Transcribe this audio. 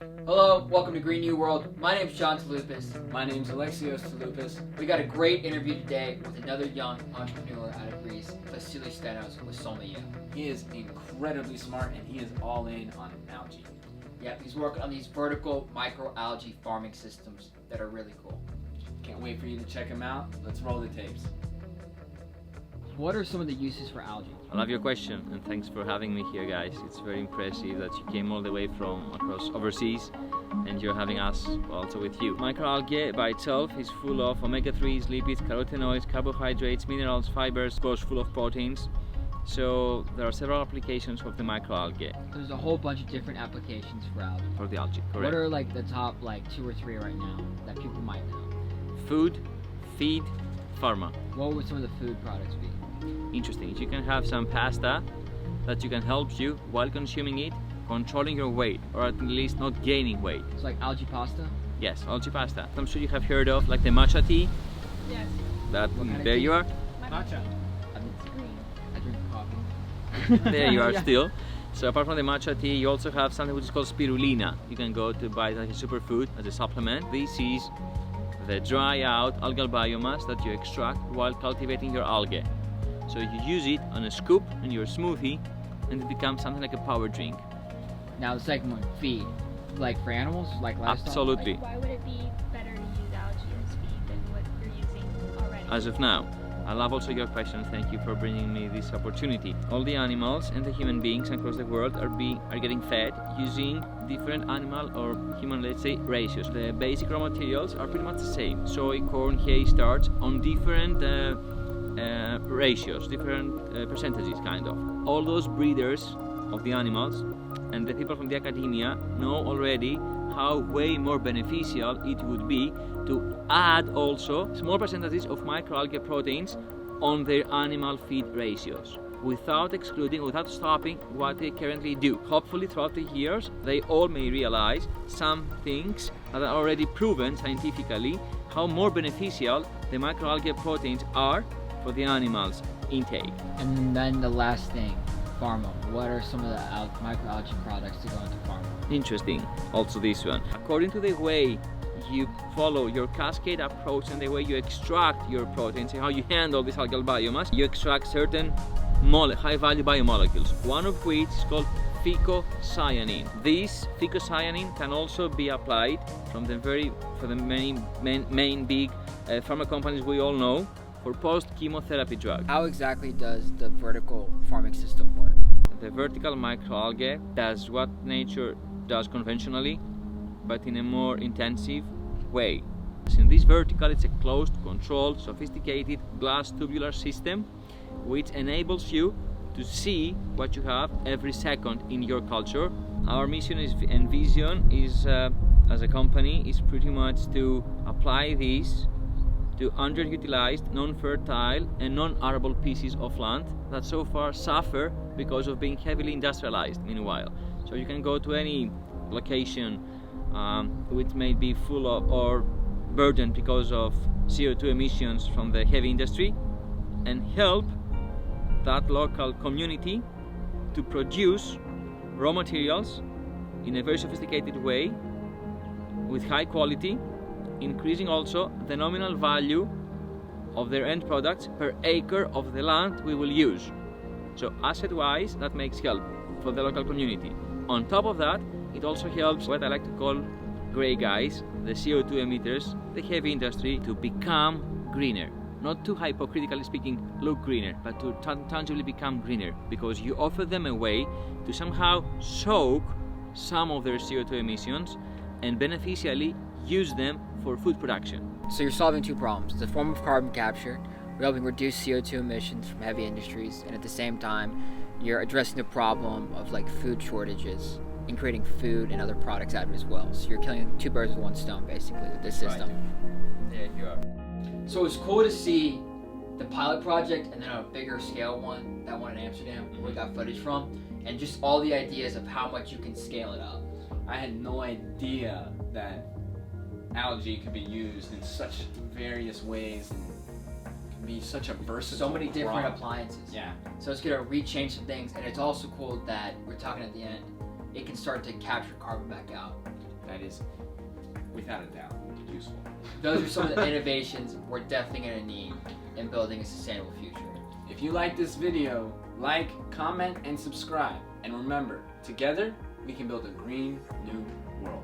Hello, welcome to Green New World. My name's John Touloupis. My name's Alexios Touloupis. We got a great interview today with another young entrepreneur out of Greece, Vasilis Stenos with Solmeyea. He is incredibly smart and he is all in on algae. Yep, he's working on these vertical micro-algae farming systems that are really cool. Can't wait for you to check him out. Let's roll the tapes. What are some of the uses for algae? I love your question and thanks for having me here, guys. It's very impressive that you came all the way from across overseas and you're having us also with you. Microalgae by itself is full of omega-3s, lipids, carotenoids, carbohydrates, minerals, fibers, of course full of proteins. So there are several applications of the microalgae. There's a whole bunch of different applications for algae. For the algae, correct. What are like the top 2 or 3 right now that people might know? Food, feed, pharma. What would some of the food products be? Interesting. You can have some pasta that you can help you while consuming it, controlling your weight, or at least not gaining weight. It's like algae pasta? Yes, algae pasta. I'm sure you have heard of like the matcha tea. Yes. That What kind of there tea? you are. Matcha. It's green. I drink coffee. There you are Yeah. still. So apart from the matcha tea, you also have something which is called spirulina. You can go to buy it as a superfood, as a supplement. This is the dry out algal biomass that you extract while cultivating your algae. So you use it on a scoop in your smoothie and it becomes something like a power drink. Now the second one, feed. Like for animals, like livestock? Absolutely. Why would it be better to use algae as feed than what you're using already? As of now. I love also your question. Thank you for bringing me this opportunity. All the animals and the human beings across the world are getting fed using different animal or human, let's say, ratios. The basic raw materials are pretty much the same. Soy, corn, hay, starch on different ratios, different percentages kind of. All those breeders of the animals and the people from the academia know already how way more beneficial it would be to add also small percentages of microalgae proteins on their animal feed ratios without excluding, without stopping what they currently do. Hopefully throughout the years they all may realize some things that are already proven scientifically how more beneficial the microalgae proteins are for the animals' intake. And then the last thing, pharma. What are some of the microalgae products to go into pharma? Interesting, also this one. According to the way you follow your cascade approach and the way you extract your proteins and how you handle this algal biomass, you extract certain high-value biomolecules, one of which is called phycocyanin. This phycocyanin can also be applied for the many main big pharma companies we all know for post-chemotherapy drugs. How exactly does the vertical farming system work? The vertical microalgae does what nature does conventionally, but in a more intensive way. In this vertical, it's a closed, controlled, sophisticated glass tubular system which enables you to see what you have every second in your culture. Our mission and vision is, as a company, is pretty much to apply this to underutilized, non-fertile and non-arable pieces of land that so far suffer because of being heavily industrialized meanwhile. So you can go to any location which may be full of or burdened because of CO2 emissions from the heavy industry and help that local community to produce raw materials in a very sophisticated way with high quality, increasing also the nominal value of their end products per acre of the land we will use. So asset-wise, that makes help for the local community. On top of that, it also helps what I like to call grey guys, the CO2 emitters, the heavy industry, to become greener. Not to hypocritically speaking look greener, but to tangibly become greener, because you offer them a way to somehow soak some of their CO2 emissions and beneficially use them for food production. So you're solving 2 problems. The form of carbon capture, we're helping reduce CO2 emissions from heavy industries, and at the same time, you're addressing the problem of food shortages and creating food and other products out of it as well. So you're killing 2 birds with 1 stone basically with this system. There you are. So it's cool to see the pilot project and then a bigger scale one, that one in Amsterdam, where we got footage from, and just all the ideas of how much you can scale it up. I had no idea that algae could be used in such various ways and can be such a versatile So many different product. appliances. Yeah. So it's gonna rechange some things, and it's also cool that we're talking at the end, it can start to capture carbon back out. is, without a doubt, useful. Those are some of the innovations we're definitely going to need in building a sustainable future. If you like this video, like, comment, and subscribe. And remember, together we can build a green new world.